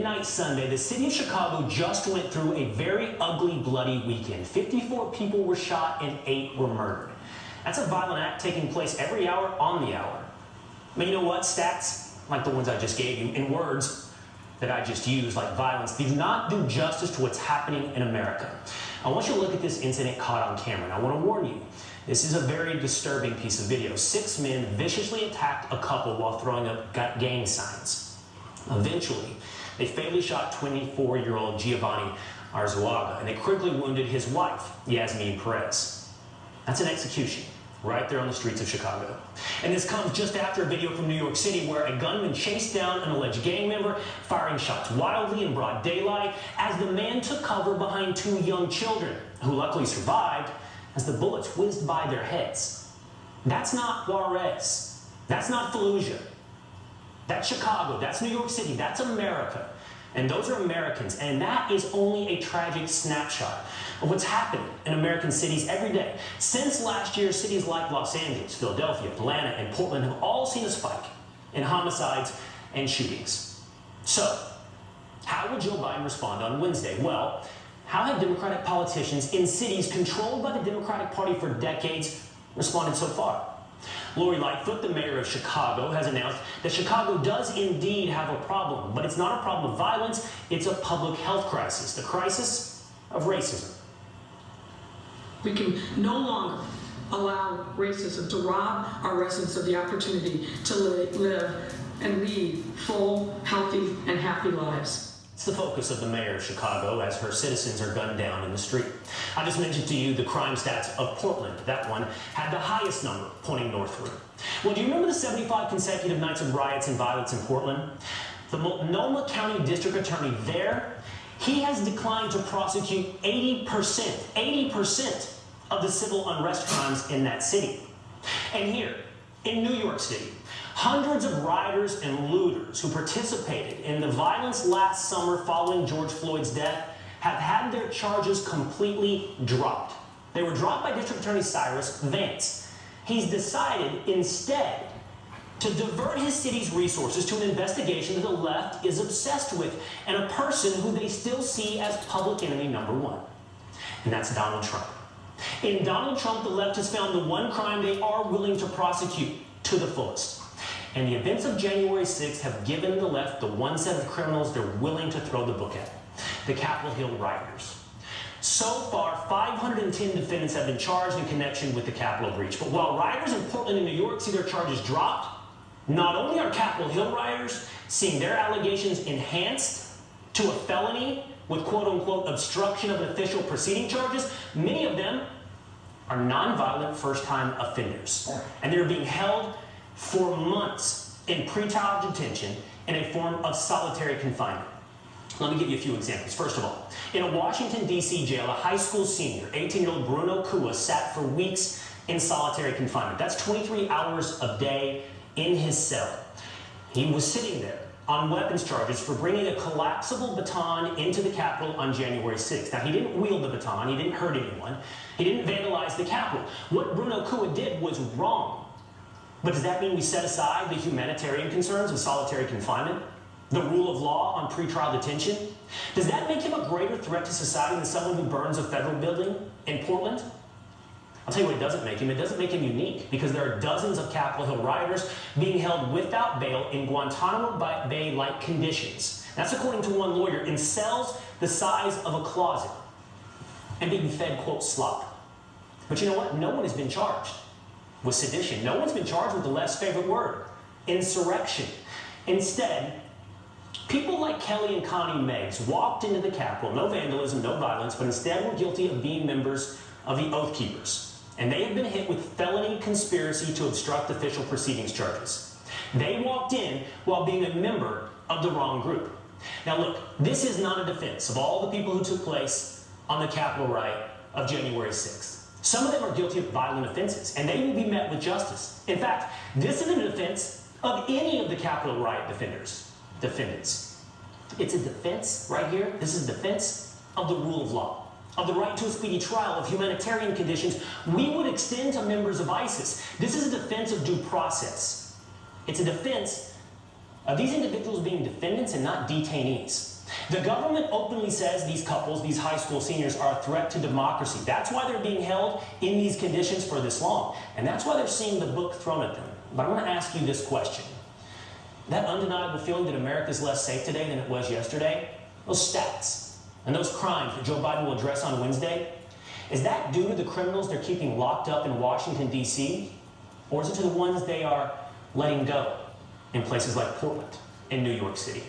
midnight Sunday, the city of Chicago just went through a very ugly, bloody weekend. 54 people were shot and 8 were murdered. That's a violent act taking place every hour on the hour. But you know what? Stats, like the ones I just gave you, in words that I just used, like violence, do not do justice to what's happening in America. I want you to look at this incident caught on camera, and I want to warn you, this is a very disturbing piece of video. 6 men viciously attacked a couple while throwing up gang signs. Eventually, they fatally shot 24-year-old Giovanni Arzuaga, and they critically wounded his wife, Yasmin Perez. That's an execution, right there on the streets of Chicago. And this comes just after a video from New York City where a gunman chased down an alleged gang member, firing shots wildly in broad daylight as the man took cover behind 2 young children, who luckily survived as the bullets whizzed by their heads. That's not Juarez. That's not Fallujah. That's Chicago. That's New York City. That's America. And those are Americans. And that is only a tragic snapshot of what's happening in American cities every day. Since last year, cities like Los Angeles, Philadelphia, Atlanta, and Portland have all seen a spike in homicides and shootings. So, how would Joe Biden respond on Wednesday? Well, how have Democratic politicians in cities controlled by the Democratic Party for decades responded so far? Lori Lightfoot, the mayor of Chicago, has announced that Chicago does indeed have a problem, but it's not a problem of violence, it's a public health crisis, the crisis of racism. We can no longer allow racism to rob our residents of the opportunity to live and lead full, healthy, and happy lives. It's the focus of the mayor of Chicago as her citizens are gunned down in the street. I just mentioned to you the crime stats of Portland. That one had the highest number pointing northward. Well, do you remember the 75 consecutive nights of riots and violence in Portland? The Multnomah County District Attorney there, he has declined to prosecute 80% of the civil unrest crimes in that city. And here, in New York City, hundreds of rioters and looters who participated in the violence last summer following George Floyd's death have had their charges completely dropped. They were dropped by District Attorney Cyrus Vance. He's decided instead to divert his city's resources to an investigation that the left is obsessed with, and a person who they still see as public enemy #1. And that's Donald Trump. In Donald Trump, the left has found the one crime they are willing to prosecute to the fullest. And the events of January 6th have given the left the one set of criminals they're willing to throw the book at: the Capitol Hill rioters. So far, 510 defendants have been charged in connection with the Capitol breach. But while rioters in Portland and New York see their charges dropped, not only are Capitol Hill rioters seeing their allegations enhanced to a felony with quote-unquote obstruction of an official proceeding charges, many of them are nonviolent first-time offenders. And they're being held for months in pretrial detention in a form of solitary confinement. Let me give you a few examples. First of all, in a Washington, D.C. jail, a high school senior, 18-year-old Bruno Kua, sat for weeks in solitary confinement. That's 23 hours a day in his cell. He was sitting there on weapons charges for bringing a collapsible baton into the Capitol on January 6th. Now, he didn't wield the baton. He didn't hurt anyone. He didn't vandalize the Capitol. What Bruno Kua did was wrong. But does that mean we set aside the humanitarian concerns of solitary confinement, the rule of law on pretrial detention? Does that make him a greater threat to society than someone who burns a federal building in Portland? I'll tell you what it doesn't make him. It doesn't make him unique, because there are dozens of Capitol Hill rioters being held without bail in Guantanamo Bay-like conditions. That's according to one lawyer, in cells the size of a closet, and being fed, quote, slop. But you know what? No one has been charged with sedition. No one's been charged with the left's favorite word, insurrection. Instead, people like Kelly and Connie Meggs walked into the Capitol, no vandalism, no violence, but instead were guilty of being members of the Oath Keepers. And they have been hit with felony conspiracy to obstruct official proceedings charges. They walked in while being a member of the wrong group. Now look, this is not a defense of all the people who took place on the Capitol riot of January 6th. Some of them are guilty of violent offenses, and they will be met with justice. In fact, this isn't a defense of any of the Capitol riot defendants. It's a defense right here. This is a defense of the rule of law, of the right to a speedy trial, of humanitarian conditions we would extend to members of ISIS. This is a defense of due process. It's a defense of these individuals being defendants and not detainees. The government openly says these couples, these high school seniors, are a threat to democracy. That's why they're being held in these conditions for this long. And that's why they're seeing the book thrown at them. But I want to ask you this question. That undeniable feeling that America is less safe today than it was yesterday, those stats and those crimes that Joe Biden will address on Wednesday, is that due to the criminals they're keeping locked up in Washington, D.C., or is it to the ones they are letting go in places like Portland and New York City?